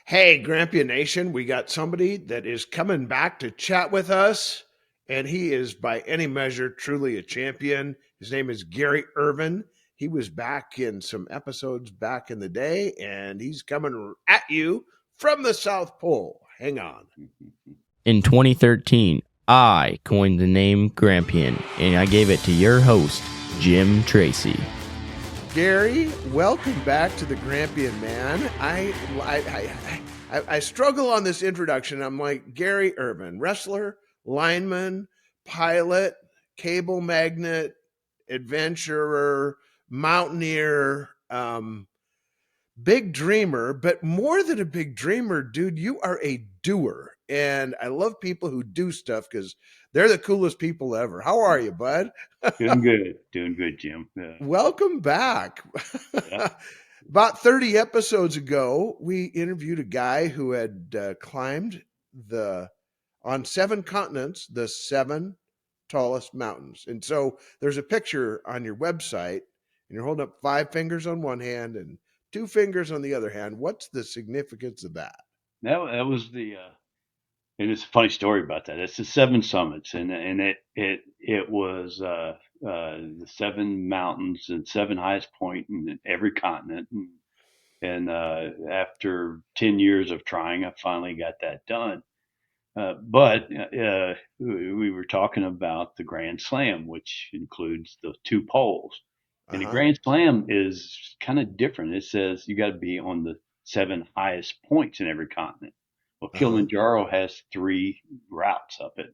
Hey, Grampian Nation, we got somebody that is coming back to chat with us, and he is by any measure truly a champion. His name is Gary Ervin. He was back in some episodes back in the day, and he's coming at you from the South Pole. Hang on. In 2013, I coined the name Grampian, and I gave it to your host, Jim Tracy. Gary, welcome back to the Grampian Man. I struggle on this introduction. I'm like Gary Ervin, wrestler, lineman, pilot, cable magnet, adventurer, mountaineer, big dreamer, but more than a big dreamer, dude, you are a doer. And I love people who do stuff because they're the coolest people ever. How are you, bud? Doing good, Jim. Welcome back. Yeah, About 30 episodes ago, we interviewed a guy who had climbed the on 7 continents the 7 tallest mountains. And so there's a picture on your website, and you're holding up 5 fingers on one hand and 2 fingers on the other hand. What's the significance of that? that was and it's a funny story about that. It's the seven summits, and it was the seven mountains and seven highest point in every continent. And after 10 years of trying, I finally got that done. But we were talking about the Grand Slam, which includes the two poles. Uh And the huh. Grand Slam is kind of different. It says you got to be on the seven highest points in every continent. Well, Uh huh. Kilimanjaro has three routes up it.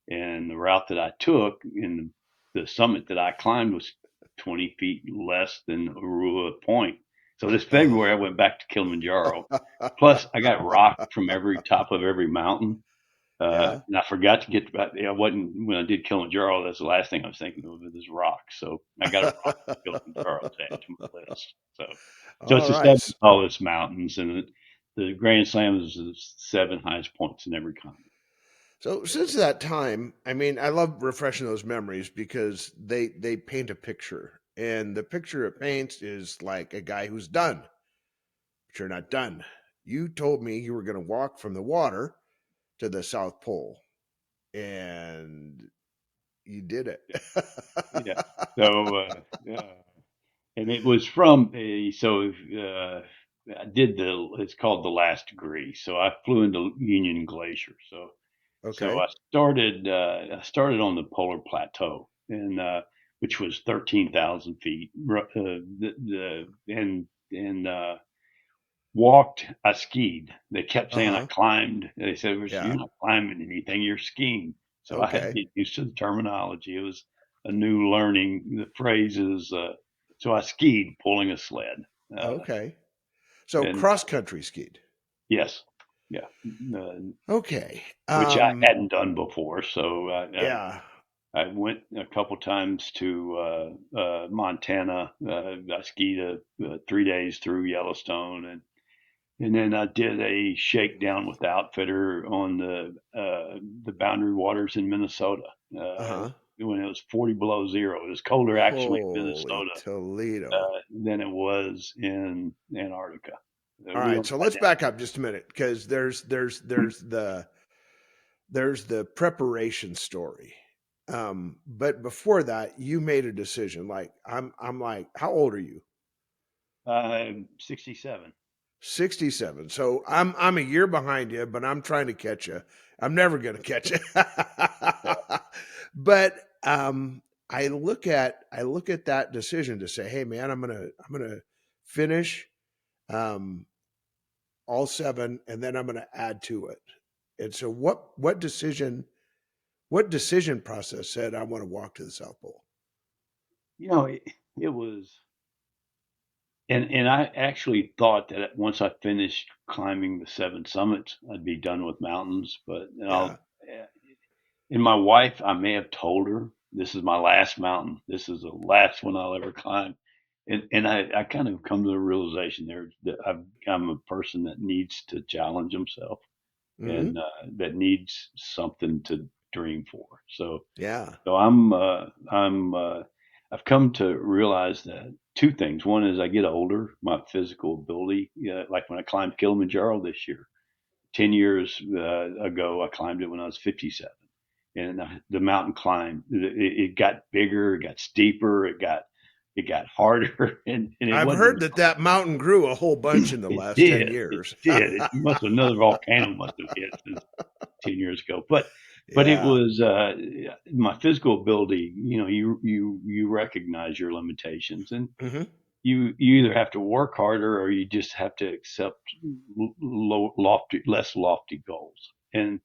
And the route that I took in the summit that I climbed was 20 feet less than Urua Point. So this February, I went back to Kilimanjaro. Plus, I got rocked from every top of every mountain. Yeah. And I forgot to get back. I wasn't when I did Kilimanjaro. That's the last thing I was thinking of is rocks. So I got a rock from Kilimanjaro to add to my list. So All it's the right. seven tallest mountains, and the Grand Slam is the seven highest points in every continent. So since that time, I mean, I love refreshing those memories because they paint a picture, and the picture it paints is like a guy who's done, but you're not done. You told me you were going to walk from the water to the South Pole, and you did it. Yeah. So and it was from I did it's called the last degree. So I flew into Union Glacier. So Okay. I started on the polar plateau, and which was 13,000 feet. And walked. I skied. They kept Uh saying I huh. climbed. They said, "Well, Yeah. you're not climbing anything. You're skiing." So I had to Okay. get used to the terminology. It was a new learning. The phrases. So I skied, pulling a sled, uh, Okay. So and cross country skied. yes, yeah, Okay. which I hadn't done before. So Yeah. I went a couple times to Montana. I skied 3 days through Yellowstone, and then I did a shakedown with the outfitter on the Boundary Waters in Minnesota Uh huh. when it was 40 below zero. It was colder actually in Holy Minnesota Toledo. than it was in Antarctica. All We right, were so right let's back up just a minute because there's the preparation story. But before that, you made a decision. Like I'm like, how old are you? down. 67. 67. So I'm a year behind you, but I'm trying to catch you. I'm never gonna catch you. But I look at that decision to say, hey man, I'm gonna finish um all 7 and then I'm gonna add to it. And so what decision process said I want to walk to the South Pole? It was. And I actually thought that once I finished climbing the seven summits, I'd be done with mountains. But Yeah. and my wife, I may have told her this is my last mountain. This is the last one I'll ever climb. And I kind of come to the realization there that I'm a person that needs to challenge himself Hmm. and that needs something to dream for. So Yeah. so I'm I've come to realize that two things. One is I get older, my physical ability, like when I climbed Kilimanjaro this year, 10 years ago, I climbed it when I was 57. And the mountain climb, it got bigger, it got steeper, it got harder, and it I've wasn't. heard that that mountain grew a whole bunch in the It last 10 did, it years. did. It must have another volcano must have hit since 10 years ago. But it Yeah. was my physical ability. You know, you recognize your limitations, and Hmm. you either have to work harder or you just have to accept less lofty goals. And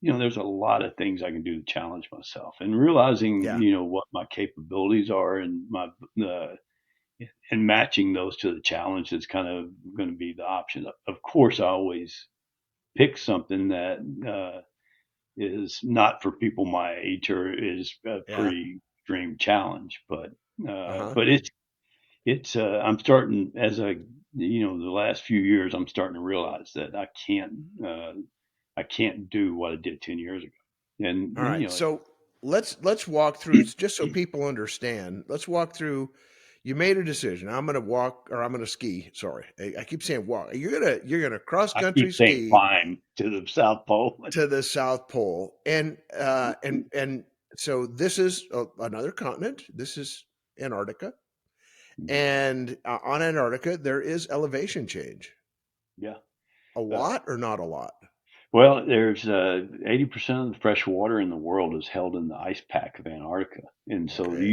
there's a lot of things I can do to challenge myself, and realizing Yeah. what my capabilities are and my uh, and matching those to the challenge is kind of going to be the option. Of course, I always pick something that is not for people my age or is a Yeah. pretty extreme challenge, Uh huh. but it's I'm starting as the last few years I'm starting to realize that uh, I can't do what I did 10 years ago. And All right. So let's walk through just so people understand. Let's walk through. You made a decision. I'm going to walk or I'm going to ski. Sorry, I keep saying walk. You're gonna cross I country keep saying ski climb to the South Pole. to the South Pole, and so this is another continent. This is Antarctica, and on Antarctica there is elevation change. Yeah. A Uh, lot or not a lot? well, there's 80% of the fresh water in the world is held in the ice pack of Antarctica. And so Okay.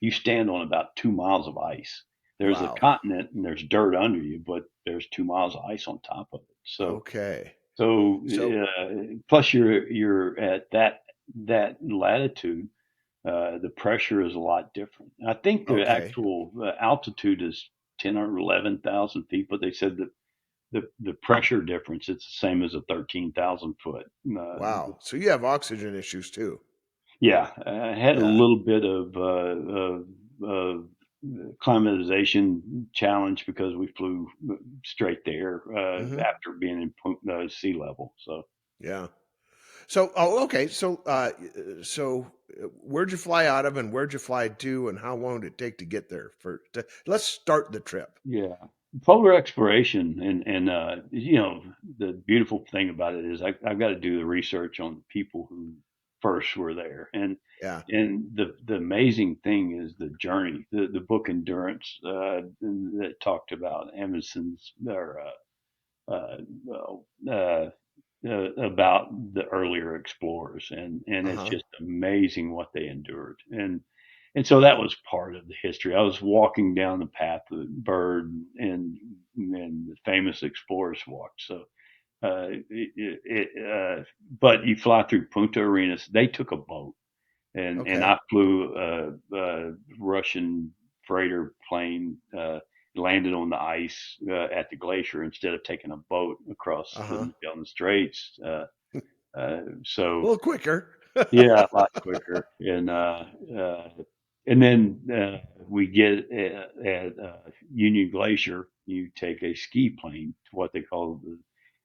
you stand on about 2 miles of ice. There's a Wow. continent and there's dirt under you, but there's 2 miles of ice on top of it. Okay. So So plus you're at that latitude, the pressure is a lot different. I think the okay. actual altitude is 10 or 11,000 feet, but they said that the pressure difference it's the same as a 13,000 foot. Wow. So you have oxygen issues too. Yeah, I had a Yeah. little bit of climatization challenge because we flew straight there Hmm. after being in sea level. So Yeah. So okay. So where'd you fly out of, and where'd you fly to, and how long did it take to get there? Let's start the trip. yeah, polar exploration and the beautiful thing about it is I've got to do the research on people who first were there, Yeah. and the amazing thing is the journey. The book Endurance that talked about Amundsen's or uh, uh, about the earlier explorers, and Uh it's huh. just amazing what they endured, and so that was part of the history. I was walking down the path that Byrd and the famous explorers walked. So, but you fly through Punta Arenas. They took a boat, and Okay. I flew a Russian freighter plane. Landed on the ice at the glacier instead of taking a boat across Uh the huh. Magellan Straits. A So little quicker. yeah, a lot quicker. And then we get at Union Glacier. You take a ski plane to what they call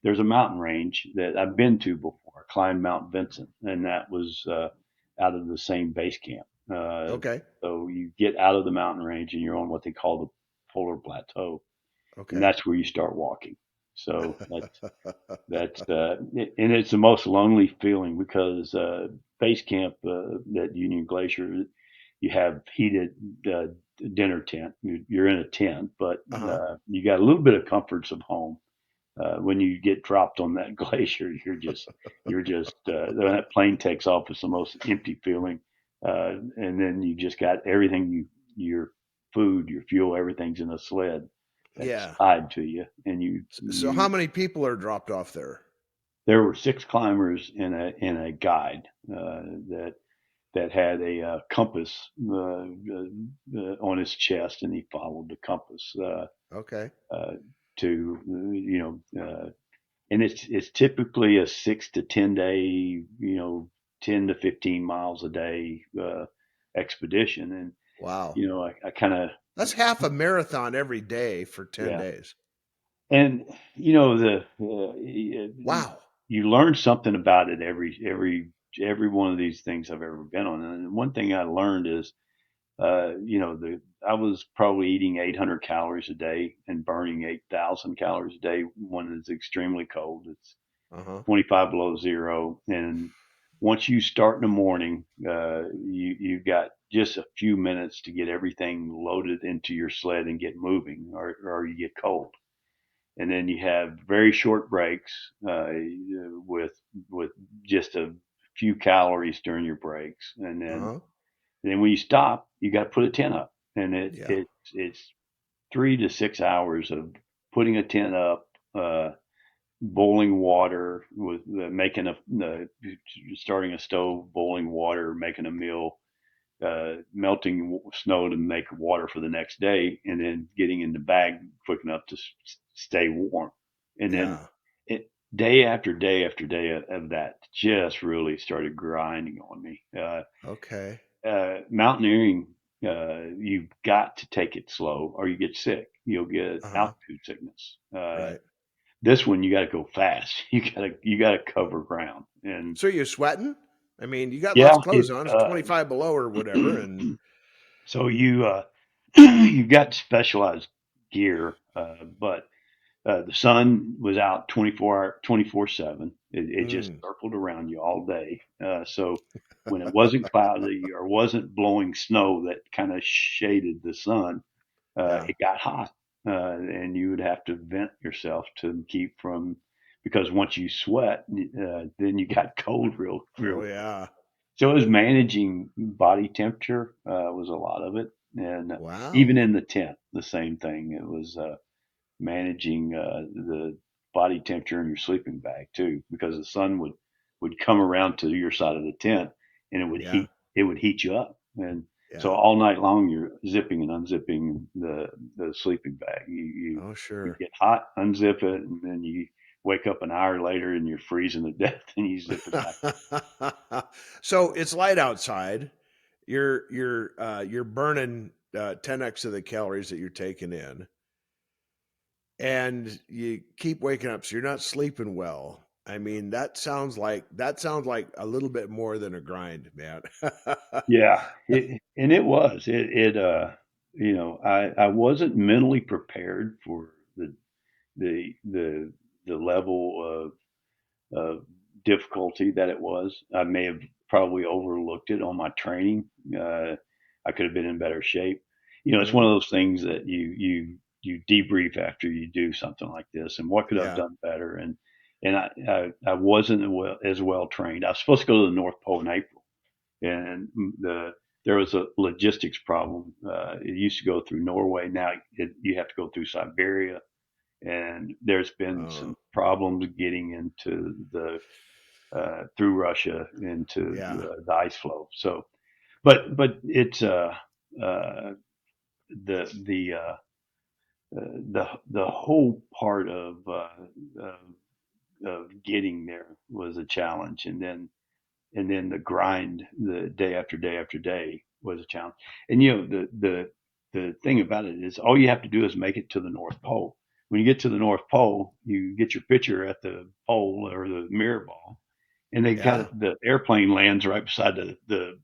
there's a mountain range that I've been to before. I climbed Mount Vincent, and that was out of the same base camp. Uh, Okay. so you get out of the mountain range, and you're on what they call the polar plateau, and Okay. that's where you start walking. So and it's the most lonely feeling because base camp at Union Glacier, you have heated uh, dinner tent. You're in a tent, but Uh huh. you got a little bit of comforts of home. When you get dropped on that glacier, you're just when that plane takes off, it's the most empty feeling. And then you just got everything your food, your fuel, everything's in a sled that's Yeah. tied to you, and So how many people are dropped off there? there were six climbers and a guide that had a compass on his chest, and he followed the compass Okay. uh, to and it's typically a 6 to 10 day, 10 to 15 miles a day expedition, and Wow. I kind of That's half a marathon every day for 10 yeah. days. And the Wow. you learn something about it every one of these things I've ever been on. And one thing I learned is I was probably eating 800 calories a day and burning 8,000 calories a day when it's extremely cold. It's Uh-huh. 25 below zero. And once you start in the morning, you've got just a few minutes to get everything loaded into your sled and get moving, or you get cold. And then you have very short breaks with with just a few calories during your breaks, Uh-huh. and then when you stop, you got to put a tent up, and Yeah. it's 3 to 6 hours of putting a tent up, boiling water with making starting a stove, boiling water, making a meal, melting snow to make water for the next day, and then getting in the bag quick enough to stay warm. And then Yeah. day after day after day of that just really started grinding on me. Okay. Mountaineering, you've got to take it slow or you get sick. You'll get Uh-huh. altitude sickness. Right. This one you got to go fast. You got to cover ground. And So you're sweating? I mean, you got yeah, lots of clothes on. It's 25 below or whatever. And so you've got specialized gear, but the sun was out 24/7. It just mm, circled around you all day. So when it wasn't cloudy or wasn't blowing snow that kind of shaded the sun, yeah. it got hot, and you would have to vent yourself to keep from, because once you sweat, then you got cold real Oh quick. yeah. So it was managing body temperature, was a lot of it, and even Wow. in the tent, the same thing. It was managing the body temperature in your sleeping bag too, because the sun would come around to your side of the tent, and Yeah. it would heat you up, and so Yeah. all night long you're zipping and unzipping the sleeping bag. Oh You sure. get hot, unzip it, and then you wake up an hour later and you're freezing to death, and you zip it back up. So it's light outside. You're burning 10x of the calories that you're taking in, and you keep waking up, so you're not sleeping well. I mean, that sounds like a little bit more than a grind, man. Yeah, it was I wasn't mentally prepared for the the the level of difficulty that it was. I may have probably overlooked it on my training. Uh, I could have been in better shape. It's one Mhm. of those things that you debrief after you do something like this, and what could I have Yeah, done better? And I wasn't as well trained. I was supposed to go to the North Pole in April, and there was a logistics problem. It used to go through Norway. Now you have to go through Siberia, and there's been uh, some problems getting into the through Russia into yeah, the ice flow. So, but it's uh, the the whole part of getting there was a challenge, and then the grind, the day after day after day, was a challenge. And the thing about it is, all you have to do is make it to the North Pole. When you get to the North Pole, you get your picture at the pole or the mirror ball, and they got yeah. the airplane lands right beside the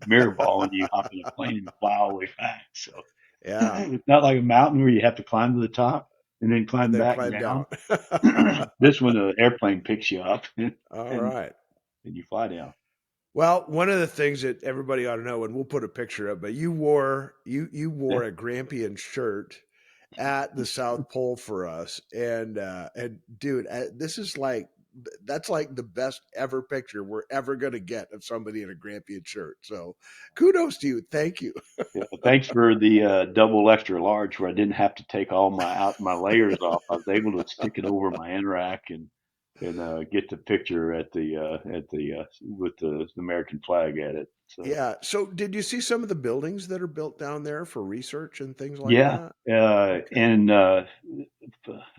mirror ball, and you hop in a plane and fly all the way back. So Yeah, it's not like a mountain where you have to climb to the top and then and climb then back climb down. down. This one, the airplane picks you up and All and right. you fly down. Well, one of the things that everybody ought to know, and we'll put a picture up, but you wore Yeah. a Grampian shirt at the South Pole for us, and dude, this is like that's like the best ever picture we're ever gonna get of somebody in a Grampian shirt. So, kudos to you. Thank you. Yeah, thanks for the double extra large where I didn't have to take all my layers off. I was able to stick it over my anorak and get the picture at the with the American flag at it. So Yeah. So, did you see some of the buildings that are built down there for research and things like yeah, that? Okay. and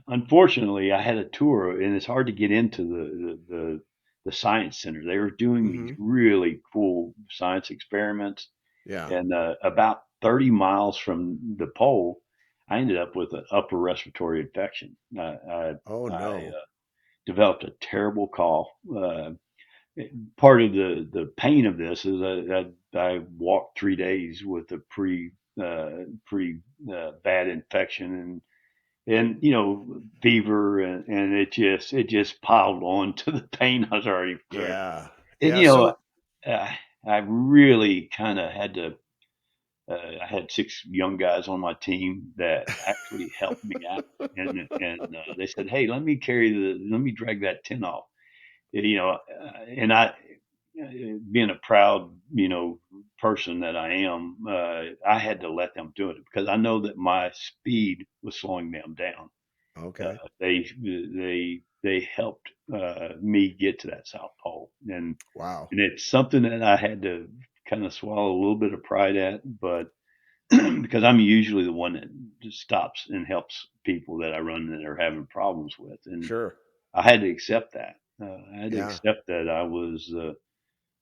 unfortunately, I had a tour, and it's hard to get into the science center. They were doing these Hmm. really cool science experiments, Yeah. and about 30 miles from the pole, I ended up with an upper respiratory infection. Oh I no. developed a terrible cough. part of the pain of this is I walked 3 days with a pretty bad infection and fever and it just piled on to the pain I was already carrying. Yeah. And Yeah. So, uh, I really kind of had to. I had 6 young guys on my team that actually helped me out, and they said, "Hey, let me drag that tin off." And being a proud, person that I am, I had to let them do it because I know that my speed was slowing them down. okay. They helped me get to that South Pole, Wow. and it's something that I had to kind of swallow a little bit of pride at, but because I'm usually the one that just stops and helps people that I run that are having problems with, and Sure. I had to accept that. I had to Yeah. accept that I was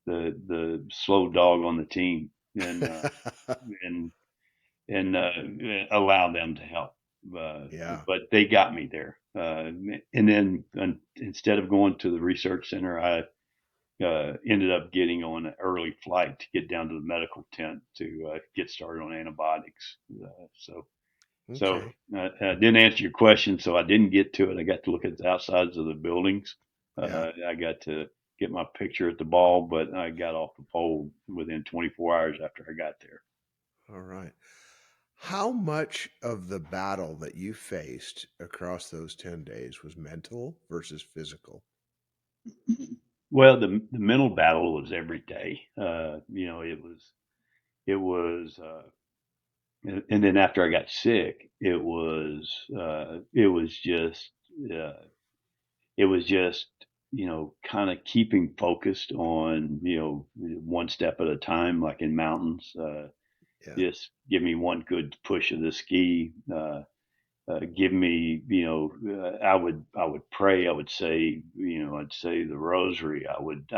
the slow dog on the team, and allow them to help. Uh, Yeah. but they got me there. And then instead of going to the research center, I ended up getting on an early flight to get down to the medical tent to get started on antibiotics. So Okay. I didn't answer your question, so I didn't get to it. I got to look at the outsides of the buildings. Yeah. I got to get my picture at the ball, but I got off the pole within 24 hours after I got there. All right. How much of the battle that you faced across those 10 days was mental versus physical? Well, the mental battle was every day. It was, and then after I got sick, uh, it was just kind of keeping focused on one step at a time, like in mountains. Yeah. Just give me one good push of the ski. Give me, I would pray. I would say, I'd say the rosary. I would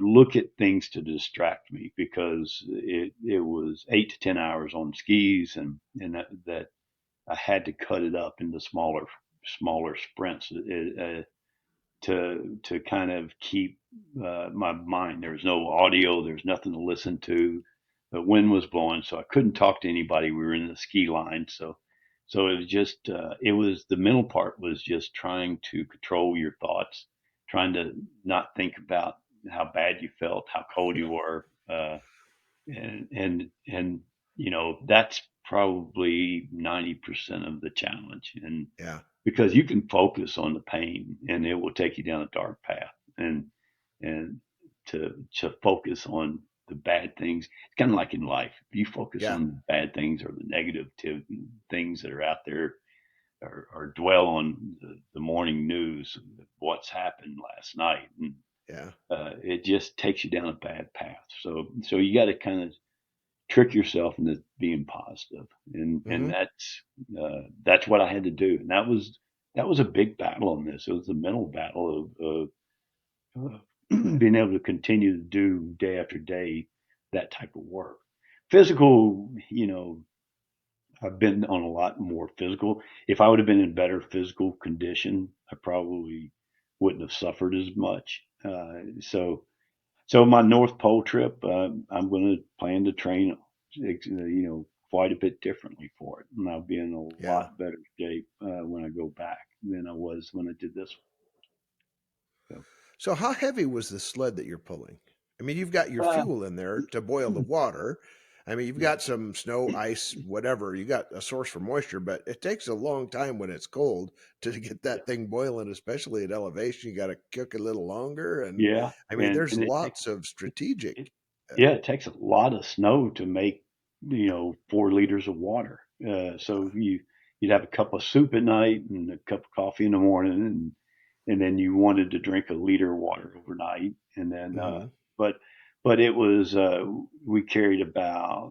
look at things to distract me because it was 8 to 10 hours on skis, and that I had to cut it up into smaller sprints. To kind of keep my mind. There was no audio. There's nothing to listen to. The wind was blowing, so I couldn't talk to anybody. We were in the ski line, so it was just it was the mental part was just trying to control your thoughts, trying to not think about how bad you felt, how cold you were, and that's probably 90% of the challenge, and Yeah. because you can focus on the pain and it will take you down a dark path, and to focus on the bad things, it's kind of like in life. If you focus Yeah. on the bad things or the negative things that are out there, or dwell on the morning news, what's happened last night, and Yeah. it just takes you down a bad path. So you got to kind of trick yourself into being positive, and Hmm. that's what I had to do, and that was a big battle on this. It was a mental battle of being able to continue to do day after day that type of work. Physical, I've been on a lot more physical. If I would have been in better physical condition, I probably wouldn't have suffered as much. So my North Pole trip, I'm going to plan to train, quite a bit differently for it, and I'll be in a Yeah. lot better shape when I go back than I was when I did this one. So, how heavy was the sled that you're pulling? I mean, you've got your So, fuel in there to boil the water. I mean, you've yeah, got some snow, ice, whatever. You got a source for moisture, but it takes a long time when it's cold to get yeah, that thing boiling, especially at elevation. You got to cook a little longer. And yeah, I mean, and there's and it takes lots of strategic. it, Uh, yeah, it takes a lot of snow to make 4 liters of water. So you'd have a cup of soup at night and a cup of coffee in the morning, and then you wanted to drink a liter of water overnight, and then mhm. but but it was we carried uh,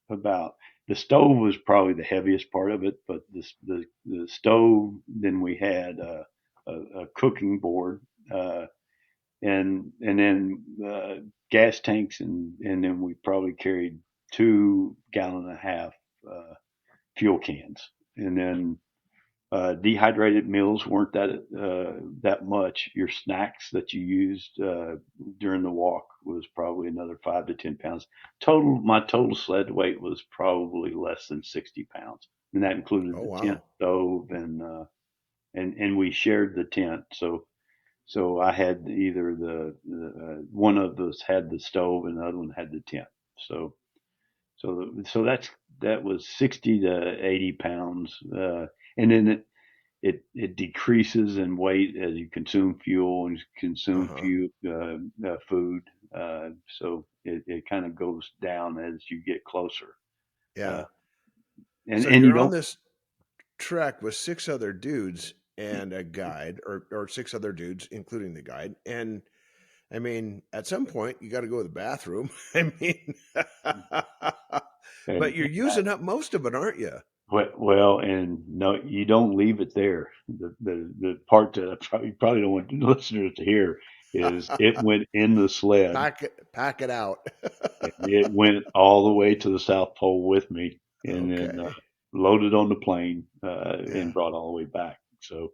about the stove was probably the heaviest part of it, but the stove, then we had a cooking board, and then gas tanks, and then we probably carried 2 gallon and a half uh, fuel cans, and then Dehydrated meals weren't that much. Your snacks that you used during the walk was probably another 5 to 10 pounds. My total sled weight was probably less than 60 pounds, and that included Oh, the tent wow. stove and we shared the tent. So I had either one of us had the stove and the other one had the tent. So that was 60 to 80 pounds, and then it decreases in weight as you consume fuel and consume Uh-huh. food. So it kind of goes down as you get closer. Uh, Yeah. and So and you you're on don't. this trek with six other dudes and a guide, or six other dudes, including the guide. And I mean, at some point, you got to go to the bathroom. I mean, And but you're using up most of it, aren't you? well, and no, you don't leave it there. The part that you probably don't want the listeners to hear is it went in the sled. Pack it out. And it went all the way to the South Pole with me, and then Okay. loaded on the plane and Yeah. brought all the way back. So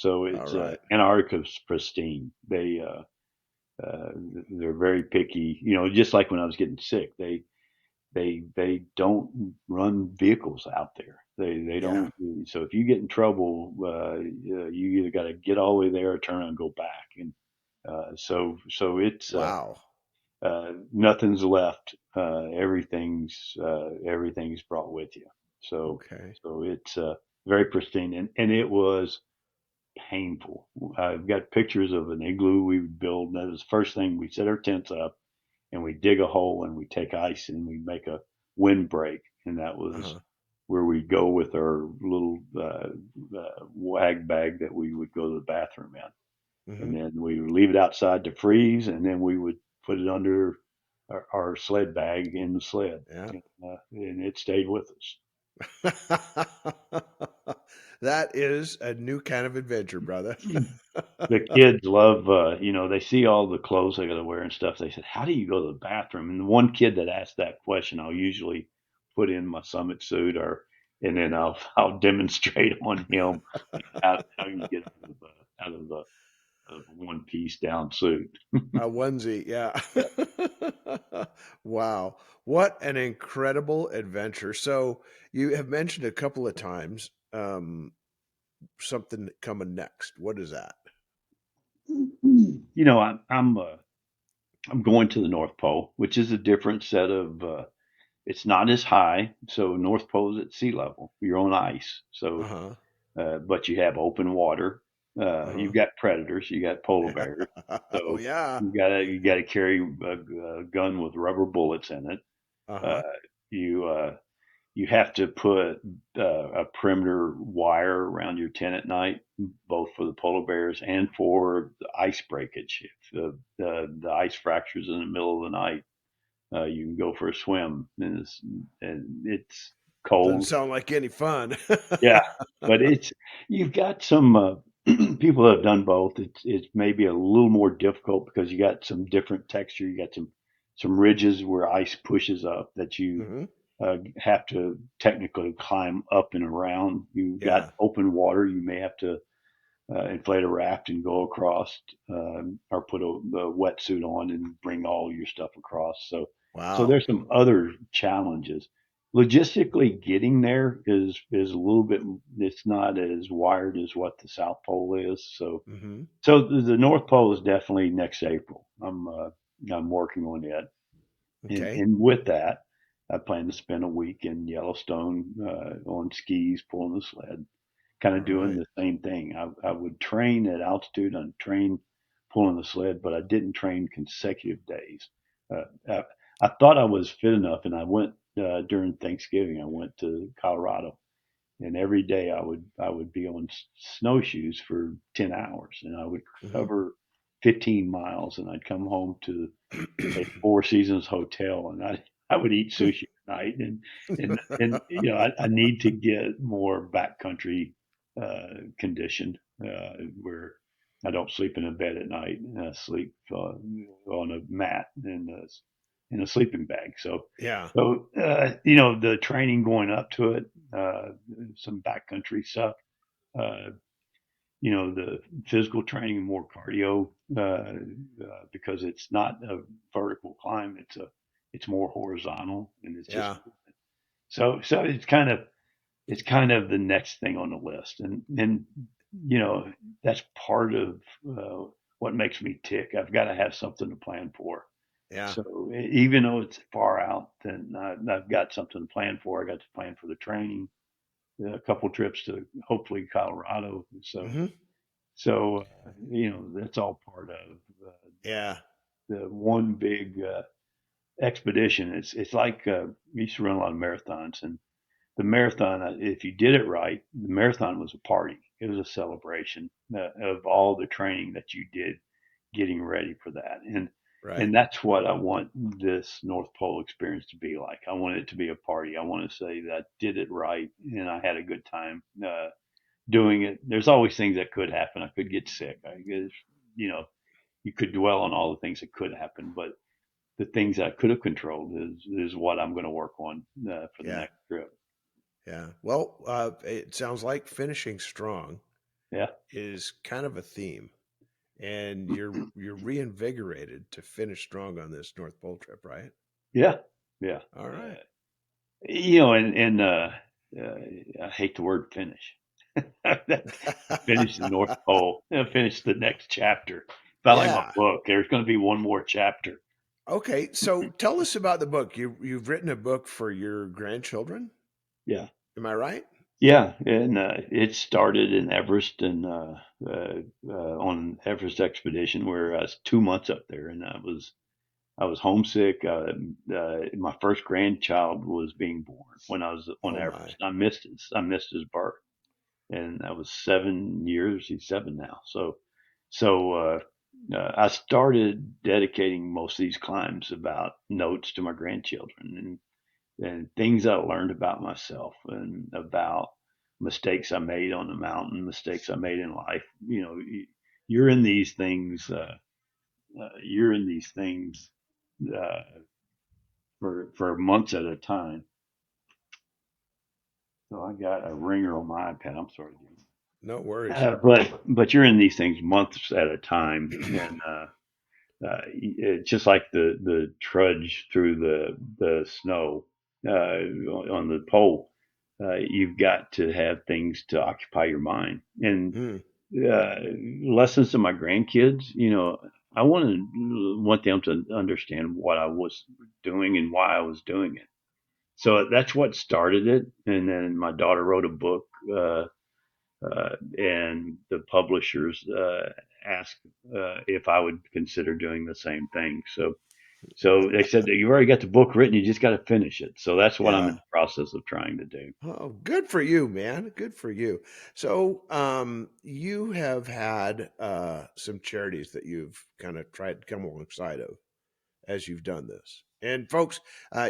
All it's right. Antarctica's pristine. Uh, they're very picky. Just like when I was getting sick, they don't run vehicles out there. They Yeah. don't. So if you get in trouble, you either got to get all the way there or turn around and go back. And so it's Wow. nothing's left. Everything's brought with you. So Okay. so it's very pristine, and it was painful. I've got pictures of an igloo we would build. That was the first thing. We set our tents up and we dig a hole and we take ice and we make a windbreak, and that was Uh-huh. where we go with our little wag bag that we would go to the bathroom in, and Hmm. then we would leave it outside to freeze, and then we would put it under our sled bag in the sled, Yeah. and it stayed with us. That is a new kind of adventure, brother. The kids love, they see all the clothes I got to wear and stuff. They said, "How do you go to the bathroom?" And the one kid that asked that question, I'll usually put in my summit suit, and then I'll demonstrate on him how you get out of a one piece down suit. A onesie, yeah. Wow. What an incredible adventure. So you have mentioned a couple of times something coming next. What is that? I'm going to the North Pole, which is a different set of. It's not as high, so North Pole is at sea level. You're on ice, so Uh-huh. but you have open water. Uh-huh. You've got predators. You got polar bears. Yeah. Oh So yeah. you gotta carry a gun with rubber bullets in it. Uh, Uh-huh. you have to put a perimeter wire around your tent at night, both for the polar bears and for the ice breakage. If the ice fractures in the middle of the night, you can go for a swim, and it's Doesn't cold. sound like any fun. Yeah, but you've got some people that have done both. It's maybe a little more difficult because you got some different texture. You got some ridges where ice pushes up that you Hmm. have to technically climb up and around. You got Yeah. open water. You may have to inflate a raft and go across, or put a wetsuit on and bring all your stuff across. So Wow. there's some other challenges. Logistically, getting there is a little bit. It's not as wired as what the South Pole is. So Hmm. so the North Pole is definitely next April. I'm working on it, Okay. and with that, I plan to spend a week in Yellowstone on skis, pulling the sled, kind All of doing right. the same thing. I would train at altitude and train pulling the sled, but I didn't train consecutive days. I thought I was fit enough, and I went during Thanksgiving. I went to Colorado, and every day I would be on snowshoes for 10 hours, and I would Hmm. cover 15 miles, and I'd come home to a Four Seasons hotel, and I would eat sushi at night, and I need to get more backcountry conditioned, where I don't sleep in a bed at night. I sleep on a mat in a sleeping bag. So Yeah. so the training going up to it, some backcountry stuff. uh, the physical training and more cardio, because it's not a vertical climb. It's more horizontal, and it's just Yeah. so it's kind of the next thing on the list, and you know that's part of what makes me tick. I've got to have something to plan for. Yeah. So even though it's far out, then I've got something to plan for. I got to plan for the training, a couple trips to hopefully Colorado. Hmm. So that's all part of Yeah. the one big expedition. It's like we used to run a lot of marathons, and the marathon, if you did it right, the marathon was a party. It was a celebration of all the training that you did getting ready for that. And Right. that's what I want this North Pole experience to be like. I want it to be a party. I want to say that I did it right and I had a good time doing it. There's always things that could happen. I could get sick. I guess, you know, you could dwell on all the things that could happen, but the things I could have controlled is what I'm going to work on for the Yeah. next trip. Yeah. Well, it sounds like finishing strong Yeah. is kind of a theme, and you're reinvigorated to finish strong on this North Pole trip, right? Yeah. Yeah. All right. And I hate the word finish. I finished the North Pole. I finished the next chapter. Felt like my Yeah. book. There's going to be one more chapter. Okay. So tell us about the book. You've written a book for your grandchildren. Yeah. Am I right? Yeah. And it started in Everest and on Everest expedition where I was 2 months up there, and I was homesick. My first grandchild was being born when I was on Oh my. Everest. I missed his birth, and that was 7 years. He's seven now. So I started dedicating most of these climbs about notes to my grandchildren and things I learned about myself and about mistakes I made on the mountain, mistakes I made in life. You're in these things. You're in these things uh, for months at a time. So I got a ringer on my iPad. I'm sorry, Jim. No worries. But you're in these things months at a time, and it's just like the trudge through the snow on the pole. You've got to have things to occupy your mind, and Hmm. uh, lessons to my grandkids. I want them to understand what I was doing and why I was doing it. So that's what started it, and then my daughter wrote a book. And the publishers asked if I would consider doing the same thing. So they said you've already got the book written, you just got to finish it. So that's what I'm in Yeah. the process of trying to do. Oh, good for you, man. Good for you. So, you have had some charities that you've kind of tried to come alongside of as you've done this. And folks,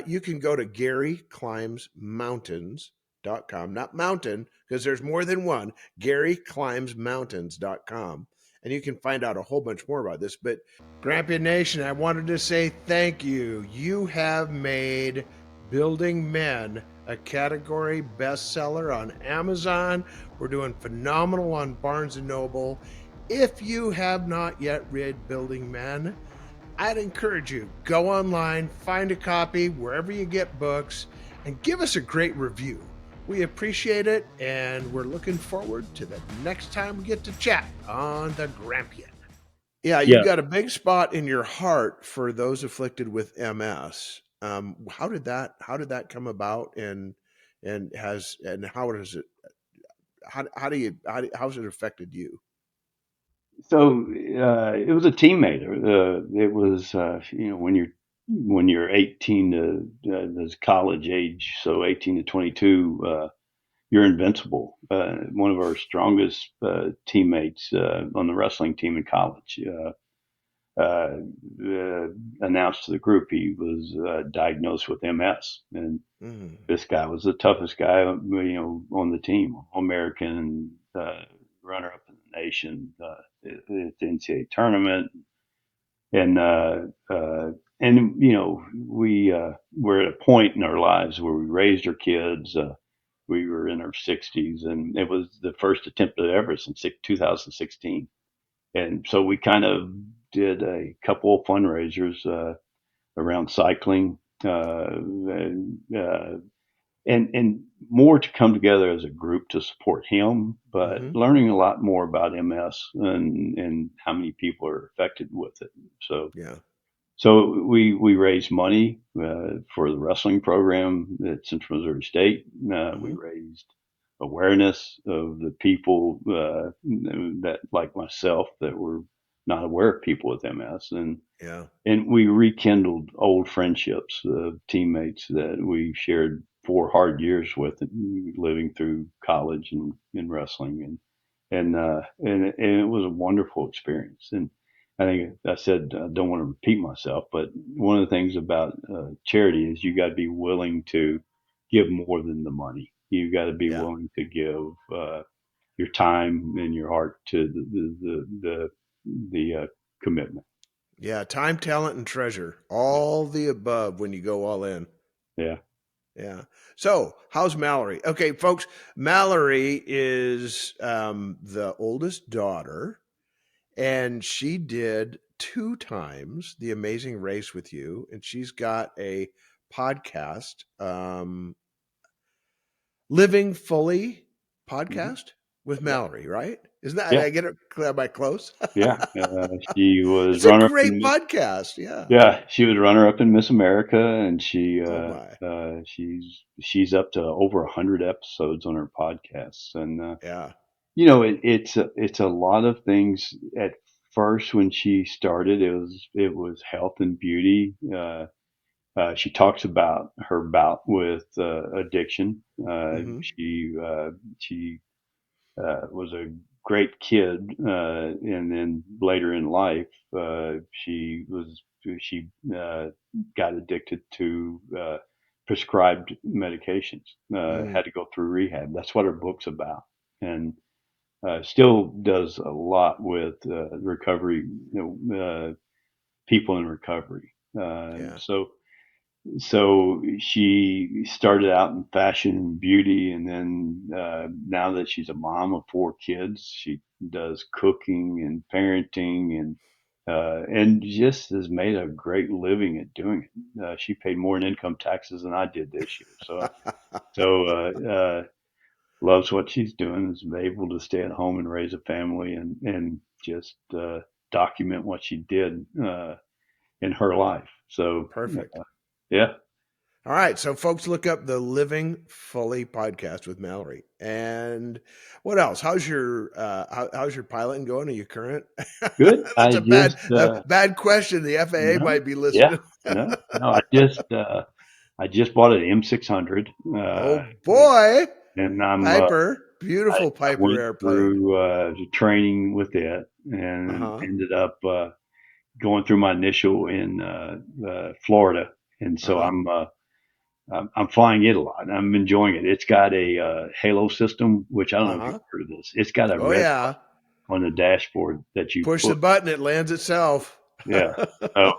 you can go to GaryClimbsMountains.com, not mountain, because there's more than one, GaryClimbsMountains.com. And you can find out a whole bunch more about this. But Grampian Nation, I wanted to say thank you. You have made Building Men a category bestseller on Amazon. We're doing phenomenal on Barnes and Noble. If you have not yet read Building Men, I'd encourage you go online, find a copy wherever you get books, and give us a great review. We appreciate it, and we're looking forward to the next time we get to chat on the Grampian. Yeah, you've Yeah. got a big spot in your heart for those afflicted with MS. How did that come about, and how does it how's it affected you? So it was a teammate. It was when you're 18 to this college age, so 18 to 22. You're invincible. One of our strongest teammates on the wrestling team in college uh, announced to the group he was diagnosed with MS, and Mm, this guy was the toughest guy, on the team, American runner-up in the nation at the NCAA tournament, and we were at a point in our lives where we raised our kids. we were in our 60s, and it was the first attempt ever since 2016. And so we kind of did a couple of fundraisers around cycling, and more to come together as a group to support him, but Mm-hmm. learning a lot more about MS and how many people are affected with it. So Yeah. so we raised money for the wrestling program at Central Missouri State. We Mm-hmm. raised awareness of the people that, like myself, that were not aware of people with MS, Yeah. and we rekindled old friendships of teammates that we shared 4 hard years with, living through college and in wrestling, and it was a wonderful experience. And I think I said I don't want to repeat myself, but one of the things about charity is you got to be willing to give more than the money. You got to be Yeah. willing to give your time and your heart to the commitment. Yeah. Time, talent, and treasure. All the above when you go all in. Yeah. Yeah. So, how's Mallory? Okay, folks, Mallory is the oldest daughter, and she did 2 times the Amazing Race with you, and she's got a podcast, Living Fully Hmm. podcast with Yeah. Mallory, right? Isn't that, Yeah. I get it? Am I close? Yeah. She was It's a runner up great in Miss. podcast. Yeah. Yeah, she was runner up in Miss America, and Oh my. she's up to over 100 episodes on her podcasts, and Yeah. it's a lot of things. At first, when she started, it was health and beauty. She talks about her bout with addiction. Mm-hmm. She was a great kid, and then later in life, she got addicted to prescribed medications. Mm. Had to go through rehab. That's what her book's about, and still does a lot with recovery. People in recovery. Yeah. So she started out in fashion and beauty, and then now that she's a mom of 4 kids, she does cooking and parenting, and just has made a great living at doing it. She paid more in income taxes than I did this year, so loves what she's doing. Is able to stay at home and raise a family, and just document what she did in her life. So Perfect. yeah. All right, so folks, look up the Living Fully podcast with Mallory. And what else? How's your piloting going? Are you current? Good. That's I just a bad question. The FAA no, might be yeah, listening. no. I just bought an M600, Oh boy, and Piper, I, beautiful I Piper went airplane. through the training with it, Uh and huh. ended up going through my initial in Florida, and Uh so huh. I'm flying it a lot. I'm enjoying it. It's got a halo system, which I don't Uh know if you've huh. heard of this. It's got a Oh red yeah. button on the dashboard that you Push the push. button, it lands itself. Yeah. So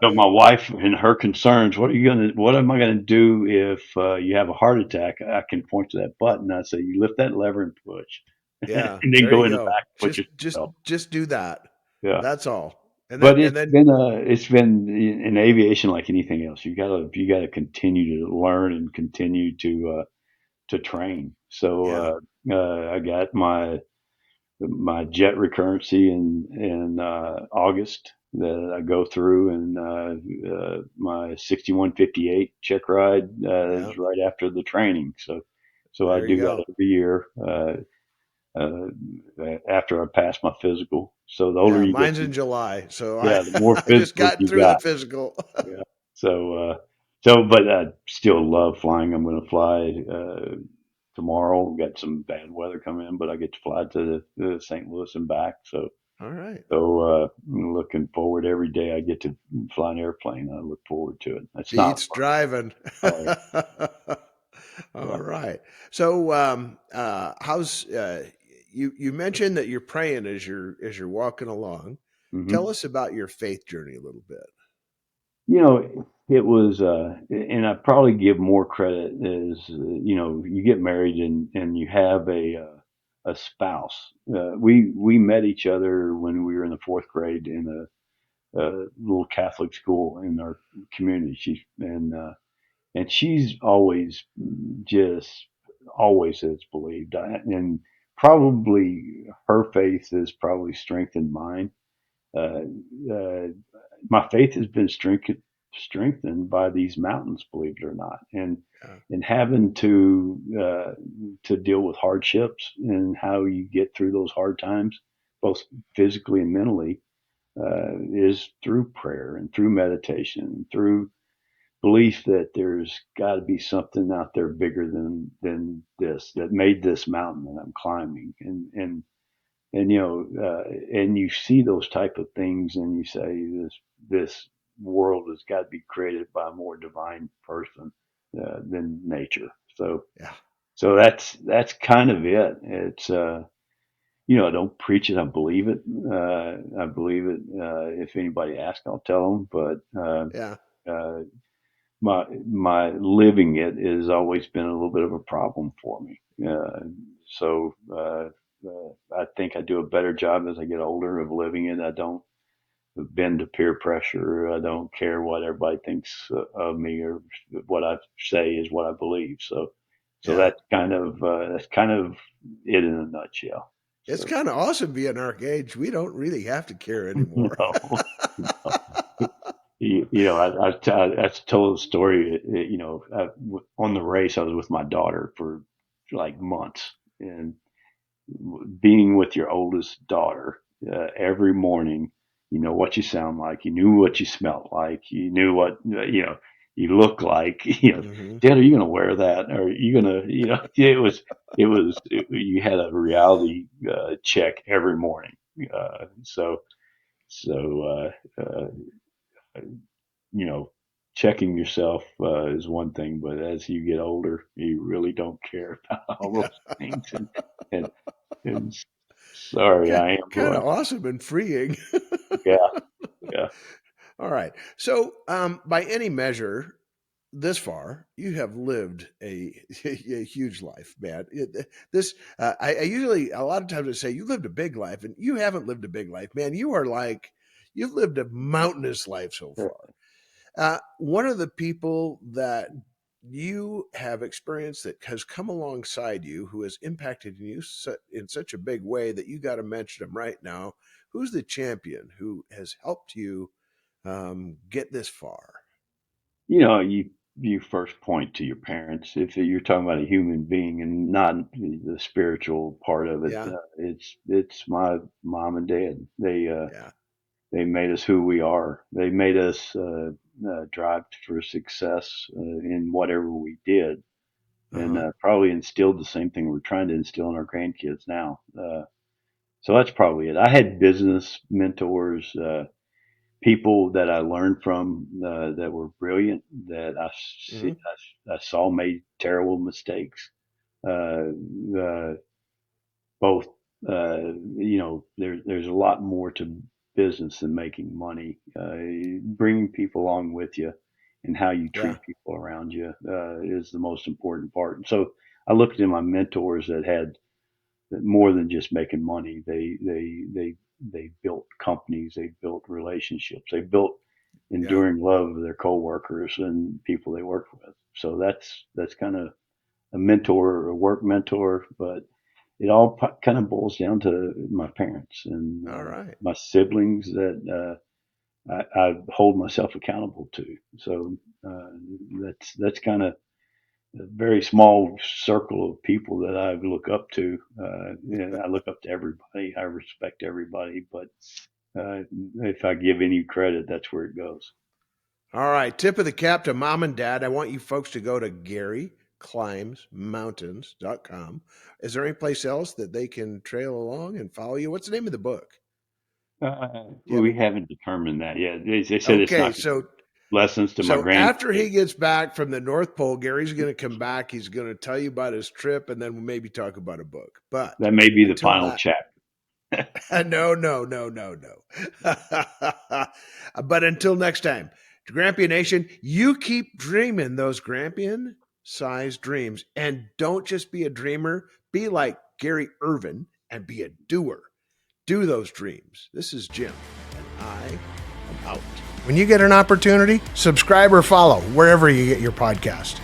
So my wife and her concerns, what am I gonna do if you have a heart attack? I can point to that button. I say, you lift that lever and push, Yeah, and then there go you in the go. back and put yourself. Just do that. Yeah. That's all. But And then it's been in aviation like anything else. You gotta continue to learn and continue to train. So yeah, I got my jet recurrency in August that I go through, and my 6158 check ride yeah. is right after the training. So I There you do that go. every year uh, after I pass my physical. So the older Yeah, you get, mine's in July, so yeah, the more I just physicals got you through the got. physical. Yeah. But I still love flying. I'm going to fly tomorrow. We got some bad weather coming in, but I get to fly to St. Louis and back. So All right. so I'm looking forward every day I get to fly an airplane. I look forward to it. It's not Beats driving. oh All yeah. right. So, how's you mentioned that you're praying as you're walking along. Hmm. Tell us about your faith journey a little bit. You know, it was, and I probably give more credit is, you get married and you have a spouse. We met each other when we were in the fourth grade in a little Catholic school in our community. And she's just always has believed, and probably her faith has probably strengthened mine. Uh, uh, my faith has been strengthened by these mountains, believe it or not, Yeah. and having to deal with hardships and how you get through those hard times, both physically and mentally, is through prayer and through meditation, and through belief that there's got to be something out there bigger than this that made this mountain that I'm climbing, and and you see those type of things and you say this world has got to be created by a more divine person than nature. So Yeah. that's kind of it. It's I don't preach it. I believe it. I believe it. If anybody asks, I'll tell them. But Yeah. uh, my living it has always been a little bit of a problem for me. So I think I do a better job as I get older of living it. I don't bend to peer pressure. I don't care what everybody thinks of me, or what I say is what I believe. So Yeah. that's kind of it in a nutshell. It's So kind of awesome being our age. We don't really have to care anymore. no, I told a story. On the race, I was with my daughter for like months, and being with your oldest daughter every morning, you know what you sound like, you knew what you smelled like, you knew what you look like. Hmm. Dad, are you going to wear that? Or are you going to, you had a reality check every morning. So you know, checking yourself is one thing, but as you get older, you really don't care about all Yeah. those things. And, and sorry, I am who Kind I. of awesome and freeing. Yeah, yeah. All right. So, by any measure, this far, you have lived a huge life, man. This, I usually, a lot of times I say, you lived a big life, and you haven't lived a big life, man. You are like, you've lived a mountainous life so far. One of the people that you have experienced that has come alongside you, who has impacted you in such a big way that you got to mention him right now. Who's the champion who has helped you get this far? You first point to your parents if you're talking about a human being and not the spiritual part of it. Yeah, It's my mom and dad. yeah, They made us who we are. They made us drive for success in whatever we did, uh and huh, probably instilled the same thing we're trying to instill in our grandkids now. So that's probably it. I had business mentors, people that I learned from that were brilliant, that hmm, I saw made terrible mistakes. Uh, uh, Both, there's a lot more to business than making money. Bringing people along with you and how you yeah, treat people around you is the most important part. And so I looked at my mentors that had more than just making money. They built companies, they built relationships, they built yeah. enduring love of their coworkers and people they work with. So that's kind of a mentor or a work mentor, but it all kind of boils down to my parents and All right. my siblings that I hold myself accountable to. So uh, that's kind of a very small circle of people that I look up to. I look up to everybody. I respect everybody, but if I give any credit, that's where it goes. All right. Tip of the cap to mom and dad. I want you folks to go to GaryClimbsMountains.com. Is there any place else that they can trail along and follow you? What's the name of the book? Do you have We it? haven't determined that yet. They said it's Okay. not lessons to my After he grandkids. gets back from the North Pole, Gary's going to come back. He's going to tell you about his trip and then we'll maybe talk about a book. But That may be the until final that, chapter. no, no, no, no, no. But until next time, Grampian Nation, you keep dreaming those Grampian-sized dreams. And don't just be a dreamer. Be like Gary Ervin and be a doer. Do those dreams. This is Jim, and I am out. When you get an opportunity, subscribe or follow wherever you get your podcast.